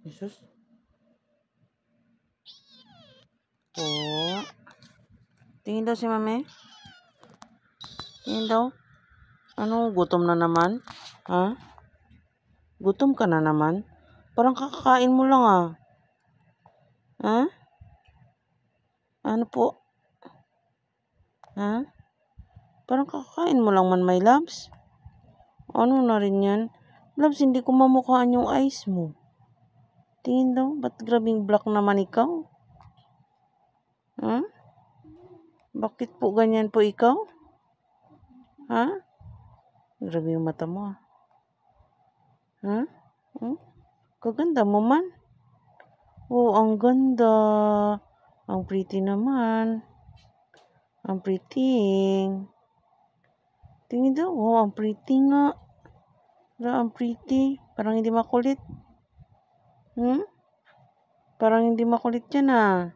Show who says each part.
Speaker 1: Jesus. Oh. Tingin daw si mami. Tingin daw. Ano, gutom na naman? Ha? Gutom ka na naman? Parang kakakain mo lang ah. Ha? Ano po? Ha? Parang kakakain mo lang man, my loves. Ano na rin yan? Loves, hindi ko mamukhaan yung eyes mo. Tingin daw, ba't grabing black naman ikaw? Ha? Bakit po ganyan po ikaw? Ha? Grabe yung mata mo ah. Ha? Kaganda mo man. Oh, ang ganda. Ang pretty naman. Ang pretty. Tingin daw, oh, ang pretty nga. Ang pretty. Parang hindi makulit. Parang hindi makulit yan ah.